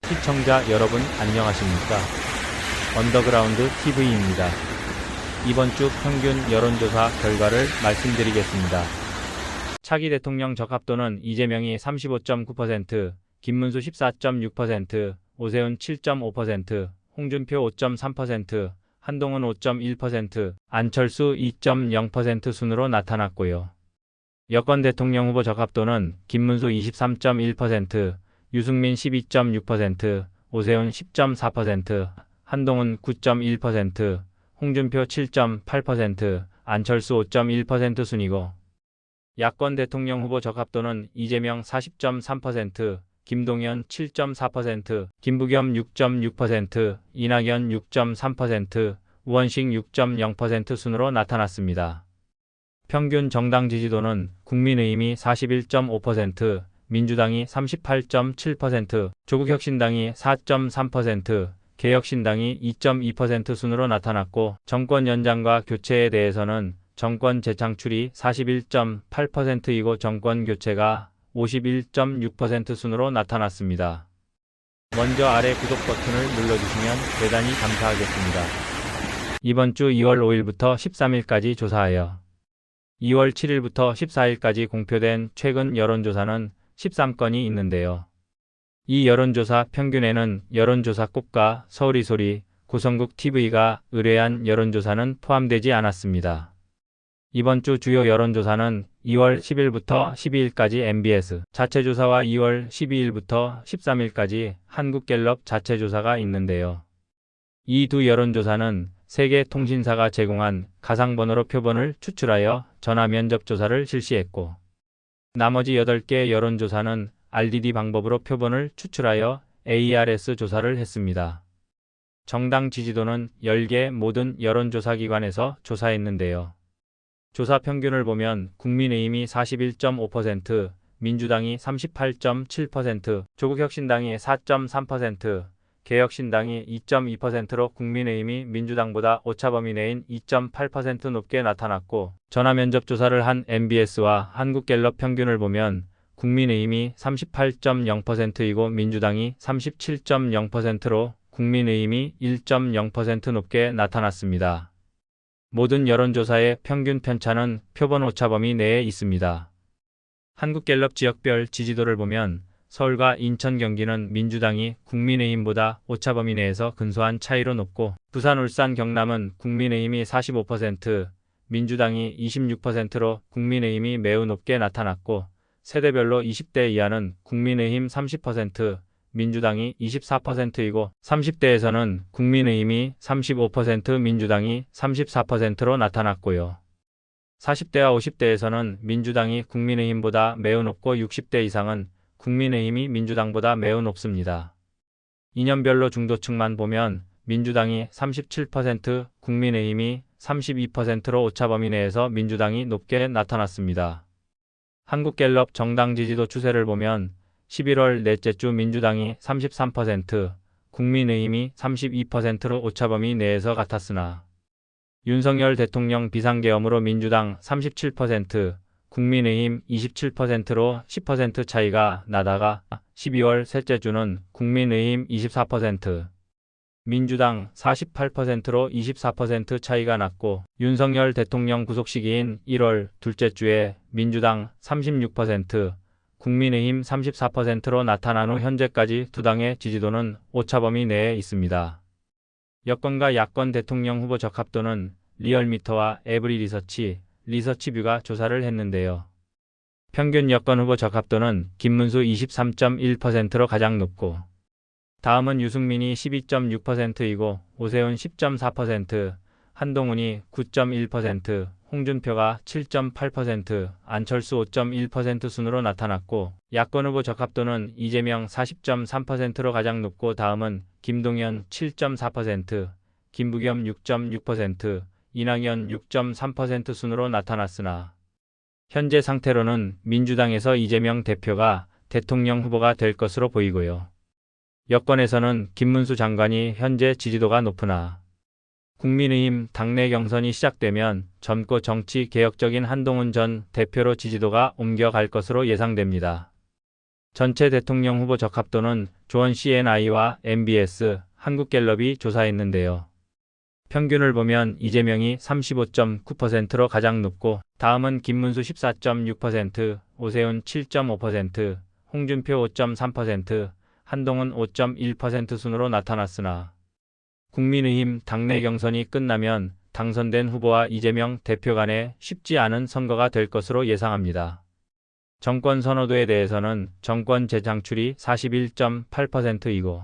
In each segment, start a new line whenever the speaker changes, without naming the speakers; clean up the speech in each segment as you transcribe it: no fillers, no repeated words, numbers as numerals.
시청자 여러분 안녕하십니까? 언더그라운드 TV입니다. 이번 주 평균 여론조사 결과를 말씀드리겠습니다. 차기 대통령 적합도는 이재명이 35.9%, 김문수 14.6%, 오세훈 7.5%, 홍준표 5.3%, 한동훈 5.1%, 안철수 2.0% 순으로 나타났고요. 여권 대통령 후보 적합도는 김문수 23.1%, 유승민 12.6%, 오세훈 10.4%, 한동훈 9.1%, 홍준표 7.8%, 안철수 5.1% 순이고, 야권 대통령 후보 적합도는 이재명 40.3%, 김동연 7.4%, 김부겸 6.6%, 이낙연 6.3%, 우원식 6.0% 순으로 나타났습니다. 평균 정당 지지도는 국민의힘이 41.5%, 민주당이 38.7%, 조국혁신당이 4.3%, 개혁신당이 2.2% 순으로 나타났고, 정권 연장과 교체에 대해서는 정권 재창출이 41.8%이고 정권 교체가 51.6% 순으로 나타났습니다. 먼저 아래 구독 버튼을 눌러주시면 대단히 감사하겠습니다. 이번 주 2월 5일부터 13일까지 조사하여 2월 7일부터 14일까지 공표된 최근 여론조사는 13건이 있는데요. 이 여론조사 평균에는 여론조사국과 서울이소리, 고성국TV가 의뢰한 여론조사는 포함되지 않았습니다. 이번 주 주요 여론조사는 2월 10일부터 12일까지 MBS 자체조사와 2월 12일부터 13일까지 한국갤럽 자체조사가 있는데요. 이 두 여론조사는 세 개 통신사가 제공한 가상번호로 표본을 추출하여 전화 면접 조사를 실시했고, 나머지 8개 여론조사는 RDD 방법으로 표본을 추출하여 ARS 조사를 했습니다. 정당 지지도는 10개 모든 여론조사기관에서 조사했는데요. 조사 평균을 보면 국민의힘이 41.5%, 민주당이 38.7%, 조국혁신당이 4.3%, 개혁신당이 2.2%로 국민의힘이 민주당보다 오차범위 내인 2.8% 높게 나타났고, 전화면접 조사를 한 MBS와 한국갤럽 평균을 보면 국민의힘이 38.0%이고 민주당이 37.0%로 국민의힘이 1.0% 높게 나타났습니다. 모든 여론조사의 평균 편차는 표본 오차범위 내에 있습니다. 한국갤럽 지역별 지지도를 보면 서울과 인천, 경기는 민주당이 국민의힘보다 오차범위 내에서 근소한 차이로 높고, 부산, 울산, 경남은 국민의힘이 45%, 민주당이 26%로 국민의힘이 매우 높게 나타났고, 세대별로 20대 이하는 국민의힘 30%, 민주당이 24%이고 30대에서는 국민의힘이 35%, 민주당이 34%로 나타났고요. 40대와 50대에서는 민주당이 국민의힘보다 매우 높고 60대 이상은 국민의힘이 민주당보다 매우 높습니다. 이념별로 중도층만 보면 민주당이 37%, 국민의힘이 32%로 오차범위 내에서 민주당이 높게 나타났습니다. 한국갤럽 정당 지지도 추세를 보면 11월 넷째 주 민주당이 33%, 국민의힘이 32%로 오차범위 내에서 같았으나, 윤석열 대통령 비상계엄으로 민주당 37%, 국민의힘 27%로 10% 차이가 나다가 12월 셋째 주는 국민의힘 24%, 민주당 48%로 24% 차이가 났고, 윤석열 대통령 구속 시기인 1월 둘째 주에 민주당 36%, 국민의힘 34%로 나타난 후 현재까지 두 당의 지지도는 오차범위 내에 있습니다. 여권과 야권 대통령 후보 적합도는 리얼미터와 에브리리서치, 리서치뷰가 조사를 했는데요. 평균 여권 후보 적합도는 김문수 23.1%로 가장 높고, 다음은 유승민이 12.6%이고 오세훈 10.4%, 한동훈이 9.1%, 홍준표가 7.8%, 안철수 5.1% 순으로 나타났고, 야권 후보 적합도는 이재명 40.3%로 가장 높고 다음은 김동연 7.4%, 김부겸 6.6%, 이낙연 6.3% 순으로 나타났으나, 현재 상태로는 민주당에서 이재명 대표가 대통령 후보가 될 것으로 보이고요. 여권에서는 김문수 장관이 현재 지지도가 높으나, 국민의힘 당내 경선이 시작되면 젊고 정치 개혁적인 한동훈 전 대표로 지지도가 옮겨갈 것으로 예상됩니다. 전체 대통령 후보 적합도는 조원 CNI와 MBS, 한국갤럽이 조사했는데요. 평균을 보면 이재명이 35.9%로 가장 높고 다음은 김문수 14.6%, 오세훈 7.5%, 홍준표 5.3%, 한동훈 5.1% 순으로 나타났으나 국민의힘 당내 경선이 끝나면 당선된 후보와 이재명 대표 간에 쉽지 않은 선거가 될 것으로 예상합니다. 정권 선호도에 대해서는 정권 재창출이 41.8%이고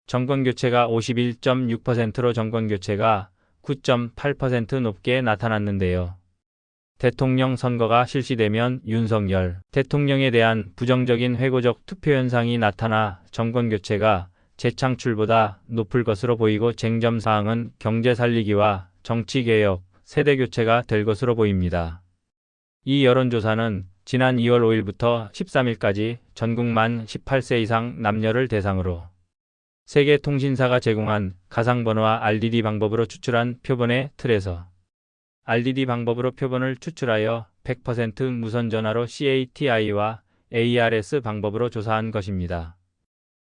정권교체가 51.6%로 정권교체가 9.8% 높게 나타났는데요. 대통령 선거가 실시되면 윤석열 대통령에 대한 부정적인 회고적 투표 현상이 나타나 정권교체가 재창출보다 높을 것으로 보이고 쟁점 사항은 경제 살리기와 정치개혁, 세대교체가 될 것으로 보입니다. 이 여론조사는 지난 2월 5일부터 13일까지 전국 만 18세 이상 남녀를 대상으로 세계 통신사가 제공한 가상번호와 RDD 방법으로 추출한 표본의 틀에서 RDD 방법으로 표본을 추출하여 100% 무선전화로 CATI와 ARS 방법으로 조사한 것입니다.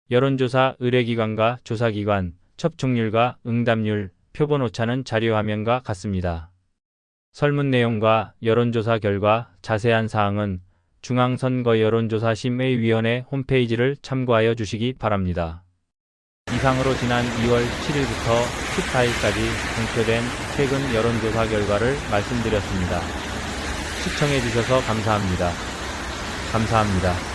여론조사 의뢰기관과 조사기관, 접촉률과 응답률, 표본 오차는 자료 화면과 같습니다. 설문 내용과 여론조사 결과 자세한 사항은 중앙선거여론조사심의위원회 홈페이지를 참고하여 주시기 바랍니다. 이상으로 지난 2월 7일부터 14일까지 공표된 최근 여론조사 결과를 말씀드렸습니다. 시청해 주셔서 감사합니다. 감사합니다.